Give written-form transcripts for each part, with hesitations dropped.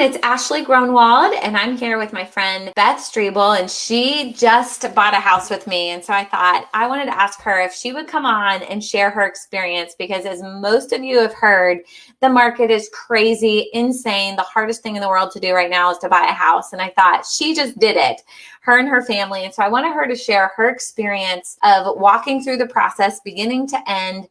It's Ashley Gronewald, and I'm here with my friend Beth Strebel, and she just bought a house with me. And so I thought I wanted to ask her if she would come on and share her experience, because as most of you have heard, the market is crazy, insane. The hardest thing in the world to do right now is to buy a house. And I thought she just did it, her and her family. And so I wanted her to share her experience of walking through the process, beginning to end,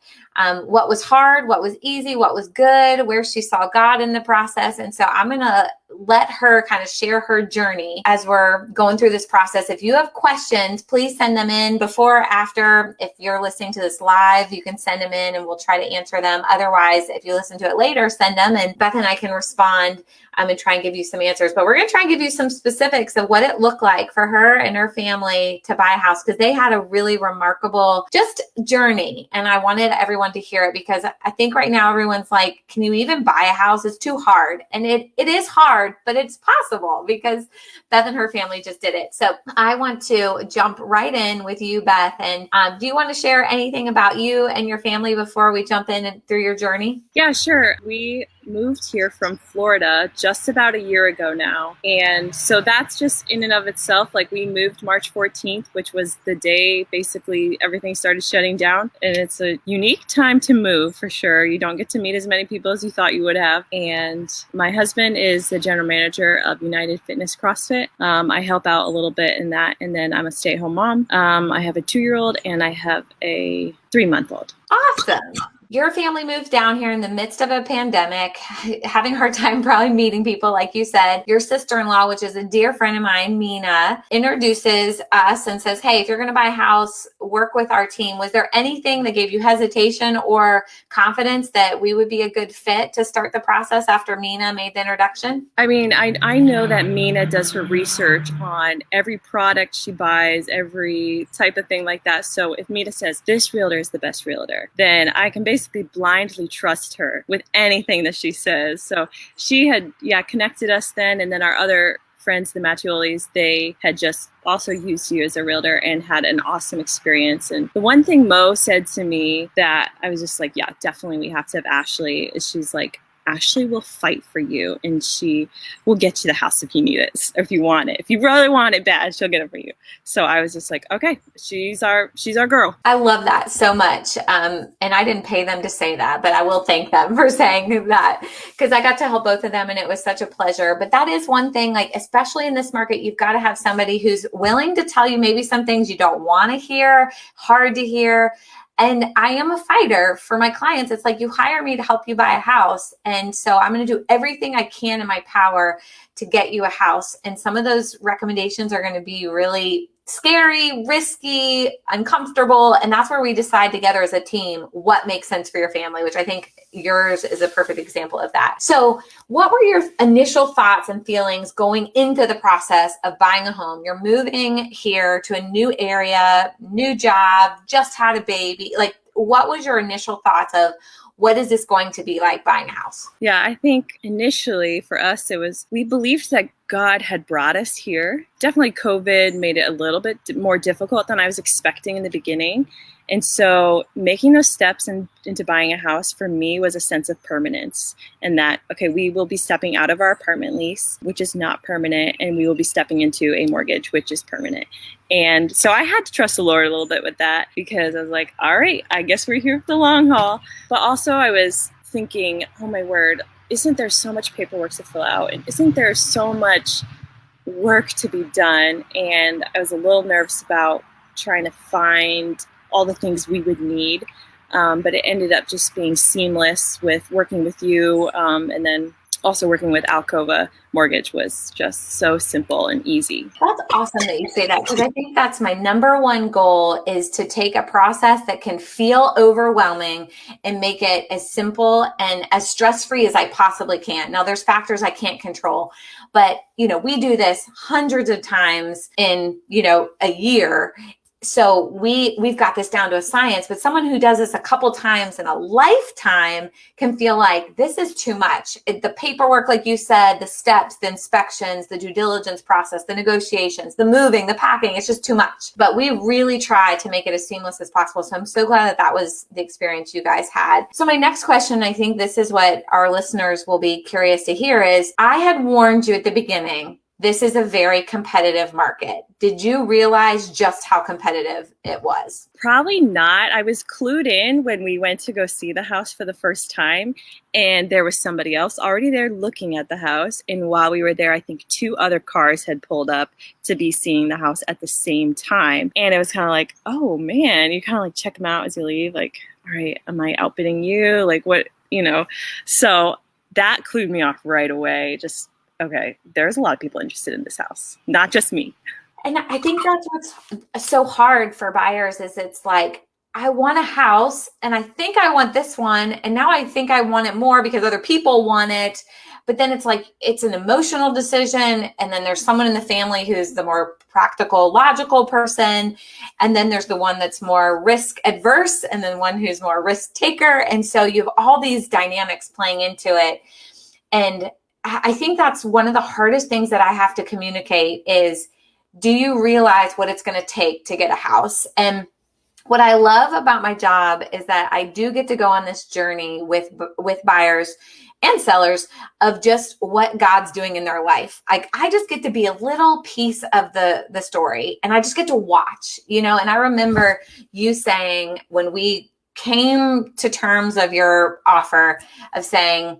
what was hard, what was easy, what was good, where she saw God in the process. And so I'm going to let her kind of share her journey as we're going through this process. If you have questions, please send them in before or after. If you're listening to this live, you can send them in and we'll try to answer them. Otherwise, if you listen to it later, send them and Beth and I can respond and try and give you some answers. But we're going to try and give you some specifics of what it looked like for her and her family to buy a house, because they had a really remarkable just journey. And I wanted everyone to hear it, because I think right now everyone's like, can you even buy a house? It's too hard. And it is hard, but it's possible, because Beth and her family just did it. So I want to jump right in with you, Beth. And do you want to share anything about you and your family before we jump in and through your journey? Yeah, sure. We moved here from Florida just about a year ago now. And so that's just in and of itself, like we moved March 14th, which was the day basically everything started shutting down. And it's a unique time to move for sure. You don't get to meet as many people as you thought you would have. And my husband is the general manager of United Fitness CrossFit. I help out a little bit in that. And then I'm a stay-at-home mom. I have a 2-year-old and I have a 3-month-old. Awesome. Your family moved down here in the midst of a pandemic, having a hard time probably meeting people, like you said. Your sister-in-law, which is a dear friend of mine, Mina, introduces us and says, hey, if you're going to buy a house, work with our team. Was there anything that gave you hesitation or confidence that we would be a good fit to start the process after Mina made the introduction? I mean, I know that Mina does her research on every product she buys, every type of thing like that. So if Mina says this realtor is the best realtor, then I can basically blindly trust her with anything that she says. So she had, connected us then. And then our other friends, the Mattiolis, they had just also used you as a realtor and had an awesome experience. And the one thing Mo said to me that I was just like, yeah, definitely we have to have Ashley, is she's like, Ashley will fight for you and she will get you the house if you need it, or if you want it. If you really want it bad, she'll get it for you. So I was just like, okay, she's our girl. I love that so much. And I didn't pay them to say that, but I will thank them for saying that, because I got to help both of them and it was such a pleasure. But that is one thing, like, especially in this market, you've got to have somebody who's willing to tell you maybe some things you don't want to hear, hard to hear. And I am a fighter for my clients. It's like, you hire me to help you buy a house. And so I'm going to do everything I can in my power to get you a house. And some of those recommendations are going to be really scary, risky, uncomfortable. And that's where we decide together as a team what makes sense for your family, which I think yours is a perfect example of that. So what were your initial thoughts and feelings going into the process of buying a home? You're moving here to a new area, new job, just had a baby. Like, what was your initial thoughts of what is this going to be like buying a house? Yeah, I think initially for us, we believed that God had brought us here. Definitely COVID made it a little bit more difficult than I was expecting in the beginning. And so making those steps into buying a house for me was a sense of permanence, and that, okay, we will be stepping out of our apartment lease, which is not permanent, and we will be stepping into a mortgage, which is permanent. And so I had to trust the Lord a little bit with that, because I was like, all right, I guess we're here for the long haul. But also I was thinking, oh my word, isn't there so much paperwork to fill out? And isn't there so much work to be done? And I was a little nervous about trying to find all the things we would need. But it ended up just being seamless with working with you. And then also working with Alcova Mortgage was just so simple and easy. That's awesome that you say that, because I think that's my number one goal, is to take a process that can feel overwhelming and make it as simple and as stress-free as I possibly can. Now, there's factors I can't control, but we do this hundreds of times in, a year. so we've got this down to a science, but someone who does this a couple times in a lifetime can feel like this is too much. The paperwork, like you said, the steps, the inspections, the due diligence process, the negotiations, the moving, the packing, it's just too much. But we really try to make it as seamless as possible. So I'm so glad that that was the experience you guys had. So my next question, I think this is what our listeners will be curious to hear, is I had warned you at the beginning, this is a very competitive market. Did you realize just how competitive it was? Probably not. I was clued in when we went to go see the house for the first time, and there was somebody else already there looking at the house. And while we were there, I think 2 other cars had pulled up to be seeing the house at the same time. And it was kind of like, oh man, you kind of like check them out as you leave. Like, all right, am I outbidding you? Like what, So that clued me off right away. Just, okay, there's a lot of people interested in this house, not just me. And I think that's what's so hard for buyers is it's like, I want a house and I think I want this one. And now I think I want it more because other people want it. But then it's like, it's an emotional decision. And then there's someone in the family who's the more practical, logical person. And then there's the one that's more risk adverse and then one who's more risk taker. And so you have all these dynamics playing into it. And I think that's one of the hardest things that I have to communicate is, do you realize what it's going to take to get a house? And what I love about my job is that I do get to go on this journey with buyers and sellers of just what God's doing in their life. Like I just get to be a little piece of the story and I just get to watch, and I remember you saying when we came to terms of your offer of saying,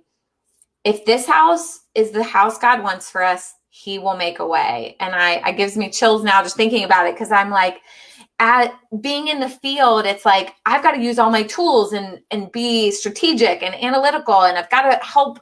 if this house is the house God wants for us, he will make a way. And I gives me chills now just thinking about it because I'm like, at being in the field, it's like, I've got to use all my tools and be strategic and analytical. And I've got to help,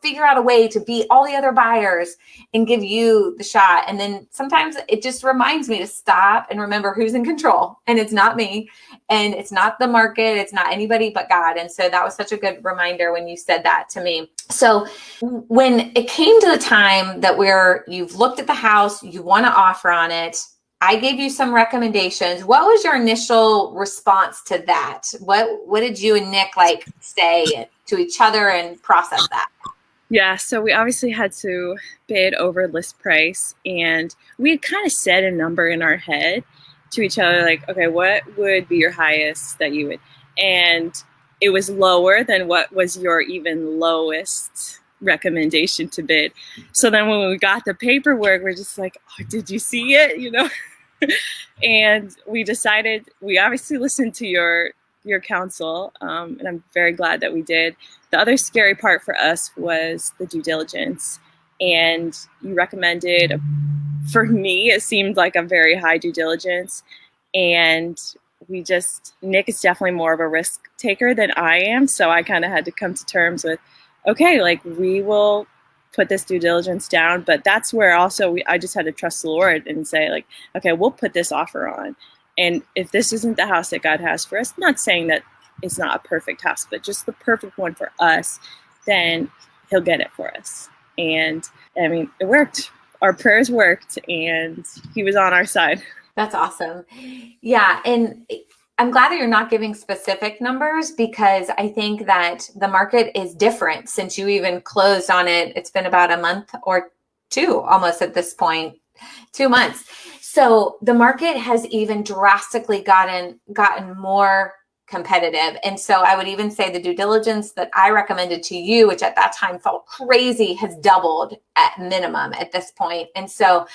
figure out a way to beat all the other buyers and give you the shot. And then sometimes it just reminds me to stop and remember who's in control. And it's not me and it's not the market. It's not anybody but God. And so that was such a good reminder when you said that to me. So when it came to the time that you've looked at the house, you want to offer on it, I gave you some recommendations. What was your initial response to that? What did you and Nick say to each other and process that? Yeah, so we obviously had to bid over list price, and we had kind of set a number in our head to each other, like, okay, what would be your highest that you would? And it was lower than what was your even lowest recommendation to bid. So then when we got the paperwork, we're just like, oh, did you see it? And we decided, we obviously listened to your counsel, and I'm very glad that we did. The other scary part for us was the due diligence, and you recommended, for me, it seemed like a very high due diligence, and Nick is definitely more of a risk taker than I am, so I kind of had to come to terms with, okay, we will put this due diligence down, but that's where also I just had to trust the Lord and say, okay, we'll put this offer on. And if this isn't the house that God has for us, not saying that it's not a perfect house, but just the perfect one for us, then he'll get it for us. And I mean, it worked. Our prayers worked and he was on our side. That's awesome. Yeah. And I'm glad that you're not giving specific numbers because I think that the market is different since you even closed on it. It's been about a month or 2 almost at this point, 2 months. So the market has even drastically gotten more competitive. And so I would even say the due diligence that I recommended to you, which at that time felt crazy, has doubled at minimum at this point. And so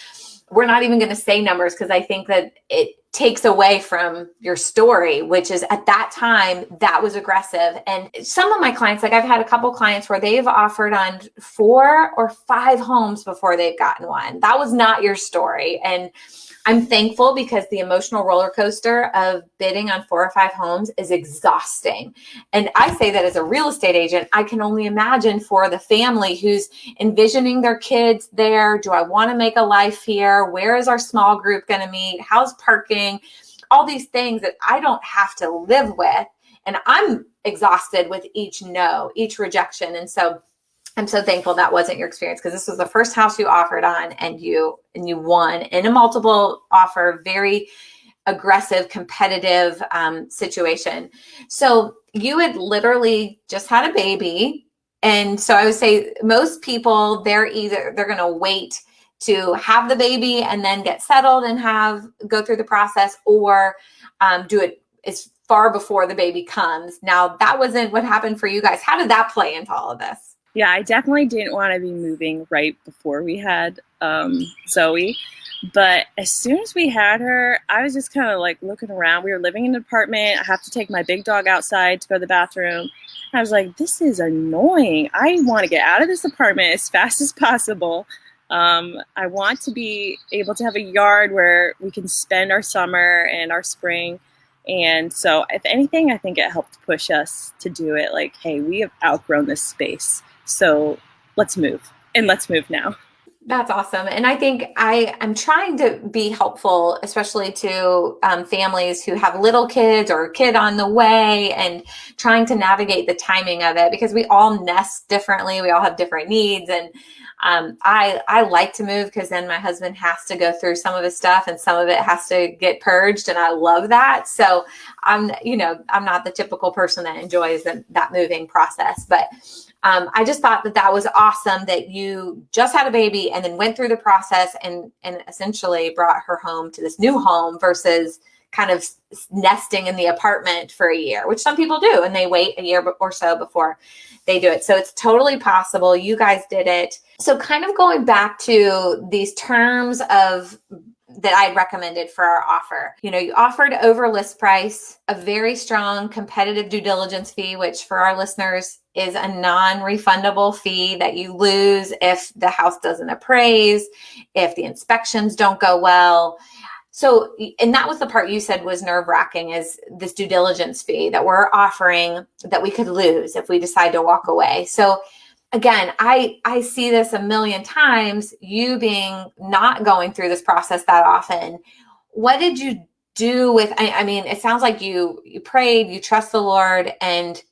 we're not even going to say numbers because I think that it takes away from your story, which is at that time that was aggressive. And some of my clients, I've had a couple clients where they've offered on 4 or 5 homes before they've gotten one. That was not your story. And I'm thankful because the emotional roller coaster of bidding on 4 or 5 homes is exhausting. And I say that as a real estate agent, I can only imagine for the family who's envisioning their kids there. Do I want to make a life here? Where is our small group going to meet? How's parking? All these things that I don't have to live with. And I'm exhausted with each no, each rejection. And so I'm so thankful that wasn't your experience because this was the first house you offered on and you won in a multiple offer, very aggressive, competitive situation. So you had literally just had a baby. And so I would say most people, they're going to wait to have the baby and then get settled and go through the process, or do it as far before the baby comes. Now, that wasn't what happened for you guys. How did that play into all of this? Yeah, I definitely didn't want to be moving right before we had Zoe. But as soon as we had her, I was just kind of like looking around. We were living in an apartment. I have to take my big dog outside to go to the bathroom. I was like, this is annoying. I want to get out of this apartment as fast as possible. I want to be able to have a yard where we can spend our summer and our spring. And so if anything, I think it helped push us to do it. Like, hey, we have outgrown this space. So let's move, and let's move now. That's awesome. And I think I'm trying to be helpful, especially to families who have little kids or a kid on the way, and trying to navigate the timing of it, because we all nest differently. We all have different needs. And I like to move because then my husband has to go through some of his stuff and some of it has to get purged. And I love that. So I'm not the typical person that enjoys that moving process, but I just thought that was awesome that you just had a baby and then went through the process and essentially brought her home to this new home versus kind of nesting in the apartment for a year, which some people do, and they wait a year or so before they do it. So it's totally possible. You guys did it. So kind of going back to these terms that I recommended for our offer. You offered over list price, a very strong competitive due diligence fee, which for our listeners is a non-refundable fee that you lose if the house doesn't appraise, if the inspections don't go well. So, and that was the part you said was nerve-wracking, is this due diligence fee that we're offering that we could lose if we decide to walk away. So again, I see this a million times, you being not going through this process that often. What did you do with, I mean, it sounds like you prayed, you trust the Lord, and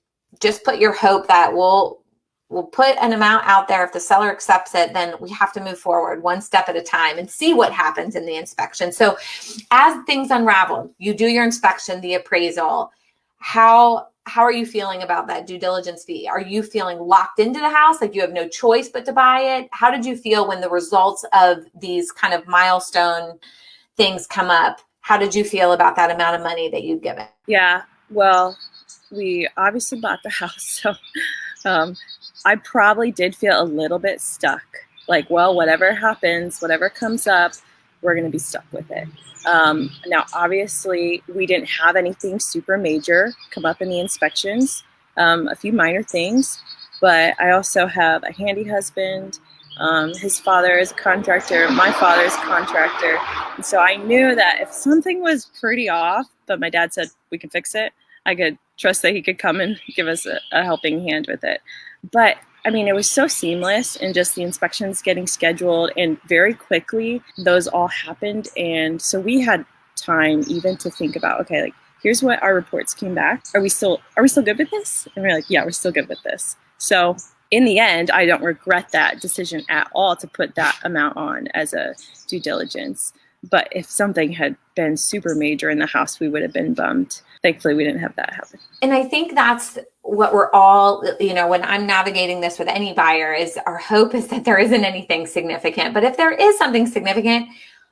just put your hope that we'll put an amount out there. If the seller accepts it, then we have to move forward one step at a time and see what happens in the inspection. So as things unravel, you do your inspection, the appraisal, how are you feeling about that due diligence fee? Are you feeling locked into the house, like you have no choice but to buy it? How did you feel when the results of these kind of milestone things come up? How did you feel about that amount of money that you'd given? Yeah, well, we obviously bought the house, so I probably did feel a little bit stuck. Like, well, whatever happens, whatever comes up, we're going to be stuck with it. Now, obviously, we didn't have anything super major come up in the inspections, a few minor things, but I also have a handy husband. His father is a contractor, my father is a contractor. And so I knew that if something was pretty off, but my dad said we can fix it, I could trust that he could come and give us a helping hand with it. But I mean, it was so seamless, and just the inspections getting scheduled, and very quickly those all happened. And so we had time even to think about, okay, like, here's what our reports came back. Are we still good with this? And we're like, yeah, we're still good with this. So in the end, I don't regret that decision at all to put that amount on as a due diligence. But if something had been super major in the house, we would have been bummed. Thankfully, we didn't have that happen. And I think that's what we're all, when I'm navigating this with any buyer, is our hope is that there isn't anything significant. But if there is something significant,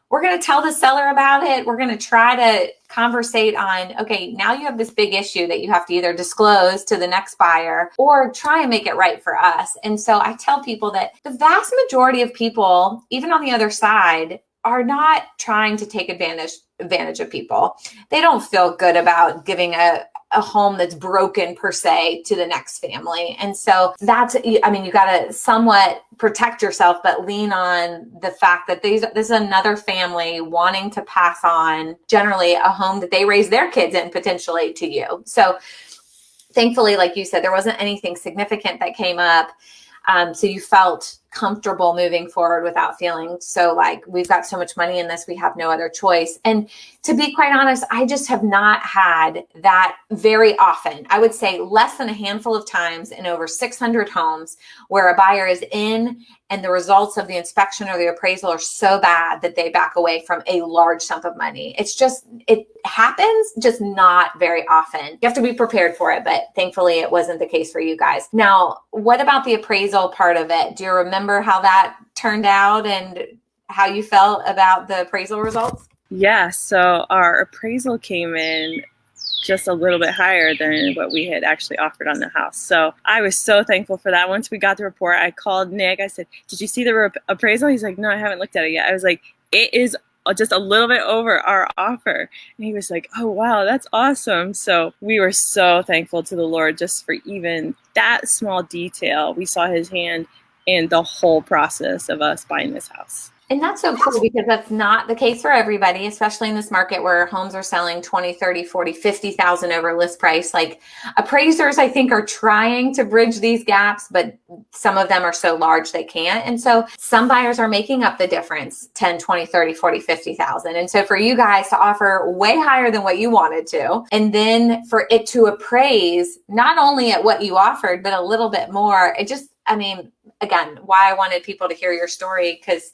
we're going to tell the seller about it. We're going to try to conversate on, okay, now you have this big issue that you have to either disclose to the next buyer or try and make it right for us. And so I tell people that the vast majority of people, even on the other side, are not trying to take advantage of people. They don't feel good about giving a home that's broken per se to the next family. And so that's, you got to somewhat protect yourself, but lean on the fact that this is another family wanting to pass on generally a home that they raise their kids in potentially to you. So thankfully, like you said, there wasn't anything significant that came up. So you felt comfortable moving forward without feeling so like we've got so much money in this, we have no other choice. And to be quite honest, I just have not had that very often. I would say less than a handful of times in over 600 homes where a buyer is in and the results of the inspection or the appraisal are so bad that they back away from a large sum of money. It happens, just not very often. You have to be prepared for it, but thankfully it wasn't the case for you guys. Now, what about the appraisal part of it? Do you remember how that turned out and how you felt about the appraisal results? Yeah, so our appraisal came in just a little bit higher than what we had actually offered on the house. So I was so thankful for that. Once we got the report, I called Nick. I said, "Did you see the appraisal?" He's like, "No, I haven't looked at it yet." I was like, "It is just a little bit over our offer." And he was like, "Oh, wow, that's awesome." So we were so thankful to the Lord just for even that small detail. We saw his hand in the whole process of us buying this house. And that's so cool because that's not the case for everybody, especially in this market where homes are selling 20, 30, 40, 50,000 over list price. Like appraisers, I think, are trying to bridge these gaps, but some of them are so large they can't. And so some buyers are making up the difference, 10, 20, 30, 40, 50,000. And so for you guys to offer way higher than what you wanted to, and then for it to appraise not only at what you offered, but a little bit more, again, why I wanted people to hear your story, because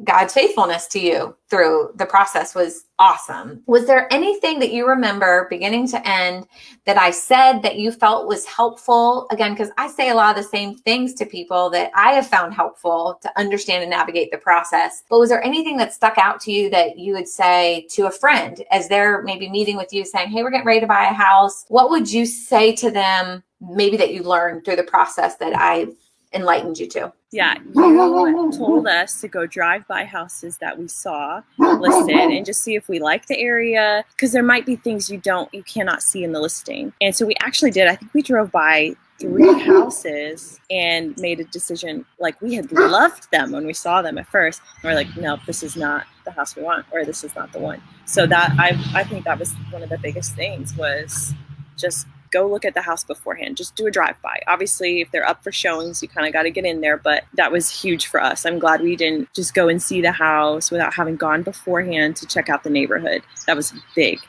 God's faithfulness to you through the process was awesome. Was there anything that you remember beginning to end that I said that you felt was helpful? Again, because I say a lot of the same things to people that I have found helpful to understand and navigate the process. But was there anything that stuck out to you that you would say to a friend as they're maybe meeting with you saying, "Hey, we're getting ready to buy a house"? What would you say to them maybe that you learned through the process that I enlightened you to? Yeah, you told us to go drive by houses that we saw listed and just see if we like the area, because there might be things you cannot see in the listing. And so we actually did. I think we drove by 3 houses and made a decision. Like, we had loved them when we saw them at first. And we're like, no, this is not the house we want, or this is not the one. So that I think that was one of the biggest things, was just go look at the house beforehand. Just do a drive-by. Obviously, if they're up for showings, you kind of got to get in there, but that was huge for us. I'm glad we didn't just go and see the house without having gone beforehand to check out the neighborhood. That was big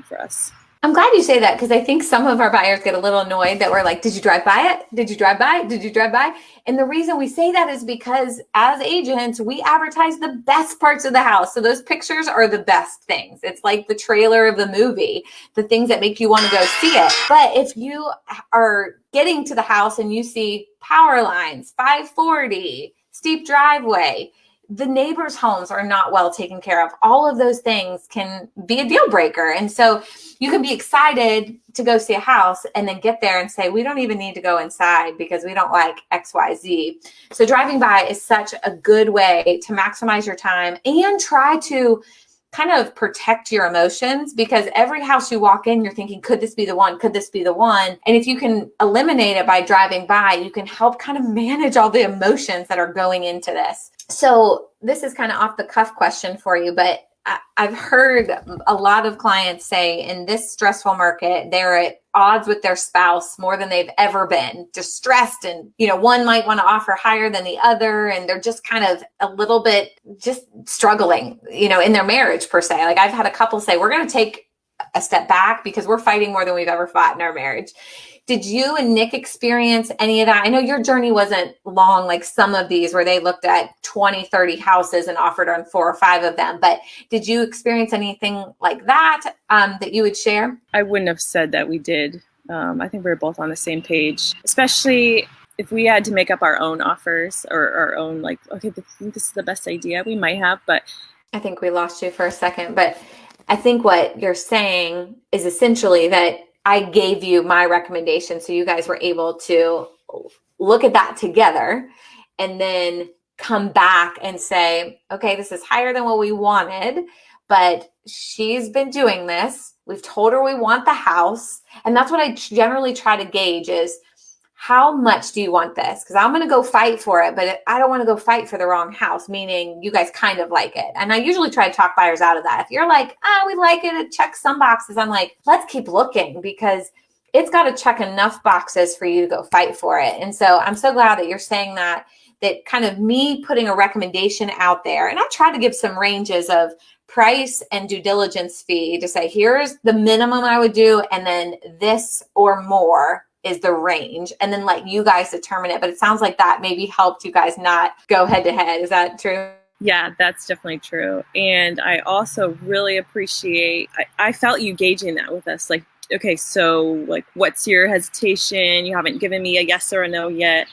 for us. I'm glad you say that, because I think some of our buyers get a little annoyed that we're like, "Did you drive by it? Did you drive by? Did you drive by?" And the reason we say that is because as agents, we advertise the best parts of the house. So those pictures are the best things. It's like the trailer of the movie, the things that make you want to go see it. But if you are getting to the house and you see power lines, 540, steep driveway, the neighbors' homes are not well taken care of, all of those things can be a deal breaker. And so you can be excited to go see a house and then get there and say, "We don't even need to go inside because we don't like XYZ." So driving by is such a good way to maximize your time and try to kind of protect your emotions, because every house you walk in, you're thinking, "Could this be the one? Could this be the one?" And if you can eliminate it by driving by, you can help kind of manage all the emotions that are going into this. So this is kind of off the cuff question for you, but I've heard a lot of clients say in this stressful market, they're at odds with their spouse more than they've ever been, distressed. And, one might want to offer higher than the other. And they're just kind of a little bit just struggling, in their marriage per se. Like, I've had a couple say, "We're going to take a step back because we're fighting more than we've ever fought in our marriage." Did you and Nick experience any of that? I know your journey wasn't long like some of these where they looked at 20, 30 houses and offered on 4 or 5 of them. But did you experience anything like that that you would share? I wouldn't have said that we did. I think we were both on the same page, especially if we had to make up our own offers or our own, like, okay, I think this is the best idea. We might have, but I think we lost you for a second. But I think what you're saying is essentially that I gave you my recommendation, so you guys were able to look at that together and then come back and say, "Okay, this is higher than what we wanted, but she's been doing this. We've told her we want the house." And that's what I generally try to gauge is, how much do you want this? Because I'm going to go fight for it, but I don't want to go fight for the wrong house, meaning you guys kind of like it. And I usually try to talk buyers out of that. If you're like, "We like it, it checks some boxes," I'm like, let's keep looking, because it's got to check enough boxes for you to go fight for it. And so I'm so glad that you're saying that kind of me putting a recommendation out there. And I try to give some ranges of price and due diligence fee to say, here's the minimum I would do. And then this or more is the range. And then let you guys determine it. But it sounds like that maybe helped you guys not go head to head. Is that true? Yeah, that's definitely true. And I also really appreciate, I felt you gauging that with us. Like, okay, so like, what's your hesitation? You haven't given me a yes or a no yet.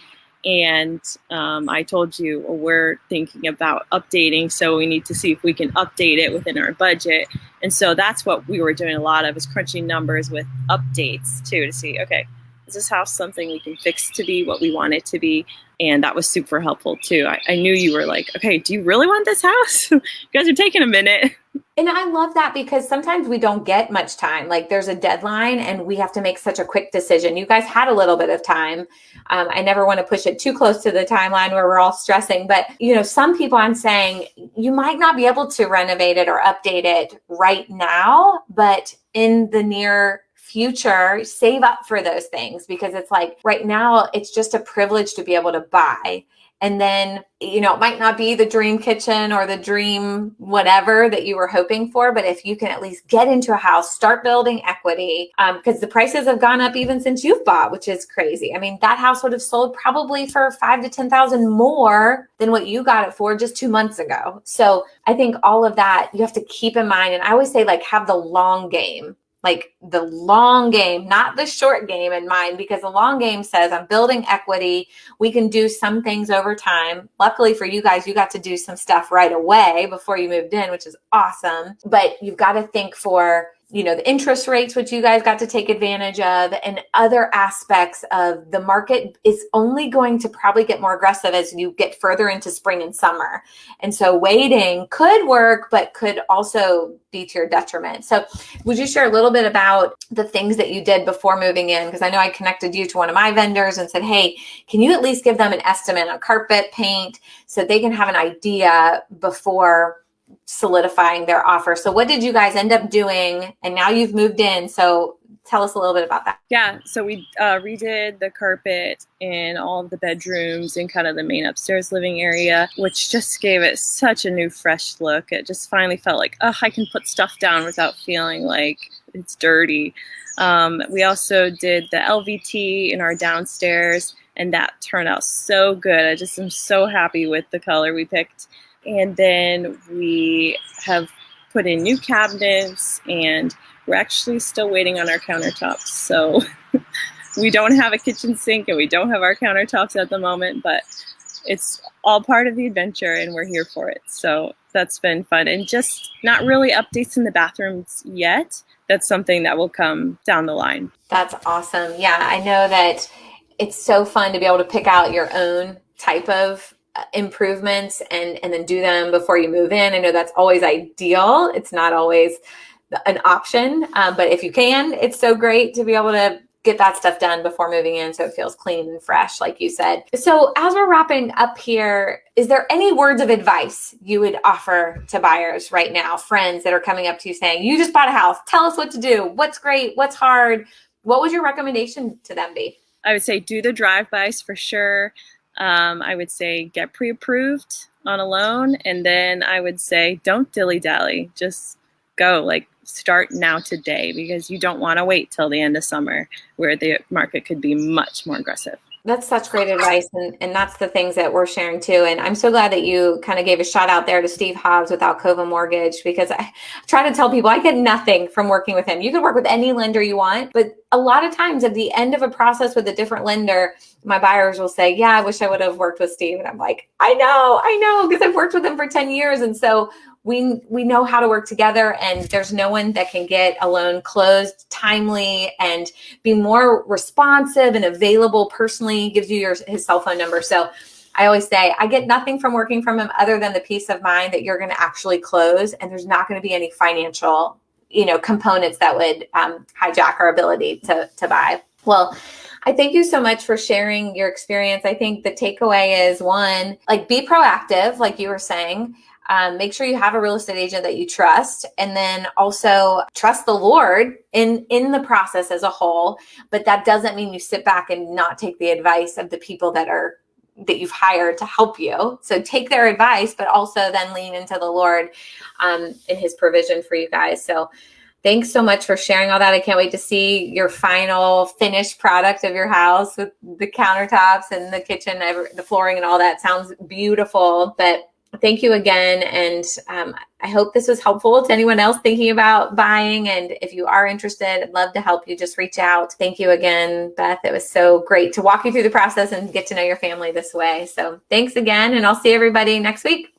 And I told you, well, we're thinking about updating, so we need to see if we can update it within our budget. And so that's what we were doing a lot of, is crunching numbers with updates too, to see, okay, is this house something we can fix to be what we want it to be? And that was super helpful too. I knew you were like, okay, do you really want this house? You guys are taking a minute. And I love that, because sometimes we don't get much time. Like there's a deadline and we have to make such a quick decision. You guys had a little bit of time. I never want to push it too close to the timeline where we're all stressing. But, some people, I'm saying, you might not be able to renovate it or update it right now, but in the near future, save up for those things, because it's like right now, it's just a privilege to be able to buy. And then, it might not be the dream kitchen or the dream whatever that you were hoping for. But if you can at least get into a house, start building equity, because the prices have gone up even since you've bought, which is crazy. I mean, that house would have sold probably for $5,000 to $10,000 more than what you got it for just 2 months ago. So I think all of that you have to keep in mind. And I always say, like, have the long game. Like the long game, not the short game in mind, because the long game says I'm building equity. We can do some things over time. Luckily for you guys, you got to do some stuff right away before you moved in, which is awesome. But you've got to think for, the interest rates, which you guys got to take advantage of, and other aspects of the market is only going to probably get more aggressive as you get further into spring and summer. And so waiting could work, but could also be to your detriment. So would you share a little bit about the things that you did before moving in? Because I know I connected you to one of my vendors and said, hey, can you at least give them an estimate on carpet, paint, so they can have an idea before solidifying their offer. So what did you guys end up doing? And now you've moved in. So tell us a little bit about that. Yeah. So we redid the carpet in all of the bedrooms and kind of the main upstairs living area, which just gave it such a new, fresh look. It just finally felt like, I can put stuff down without feeling like it's dirty. We also did the LVT in our downstairs, and that turned out so good. I just am so happy with the color we picked. And then we have put in new cabinets, and we're actually still waiting on our countertops. So we don't have a kitchen sink and we don't have our countertops at the moment, but it's all part of the adventure and we're here for it. So that's been fun. And just not really updates in the bathrooms yet. That's something that will come down the line. That's awesome. Yeah, I know that it's so fun to be able to pick out your own type of improvements and then do them before you move in. I know that's always ideal. It's not always an option, but if you can, it's so great to be able to get that stuff done before moving in so it feels clean and fresh, like you said. So as we're wrapping up here, is there any words of advice you would offer to buyers right now, friends that are coming up to you saying, you just bought a house, tell us what to do, what's great, what's hard? What would your recommendation to them be? I would say do the drive-bys for sure. I would say get pre-approved on a loan. And then I would say don't dilly-dally. Just go, like, start now today, because you don't want to wait till the end of summer where the market could be much more aggressive. That's such great advice. And that's the things that we're sharing too. And I'm so glad that you kind of gave a shout out there to Steve Hobbs with Alcova Mortgage, because I try to tell people I get nothing from working with him. You can work with any lender you want, but a lot of times at the end of a process with a different lender, my buyers will say, yeah, I wish I would have worked with Steve. And I'm like, I know, because I've worked with him for 10 years. And so we know how to work together, and there's no one that can get a loan closed timely and be more responsive and available personally. Gives you his cell phone number. So I always say I get nothing from working from him other than the peace of mind that you're going to actually close, and there's not going to be any financial, components that would hijack our ability to buy. Well, I thank you so much for sharing your experience. I think the takeaway is, one, like, be proactive, like you were saying. Make sure you have a real estate agent that you trust, and then also trust the Lord in the process as a whole. But that doesn't mean you sit back and not take the advice of the people that you've hired to help you. So take their advice, but also then lean into the Lord in his provision for you guys. So thanks so much for sharing all that. I can't wait to see your final finished product of your house with the countertops and the kitchen, the flooring and all that. Sounds beautiful. But thank you again. And I hope this was helpful to anyone else thinking about buying. And if you are interested, I'd love to help you. Just reach out. Thank you again, Beth. It was so great to walk you through the process and get to know your family this way. So thanks again. And I'll see everybody next week.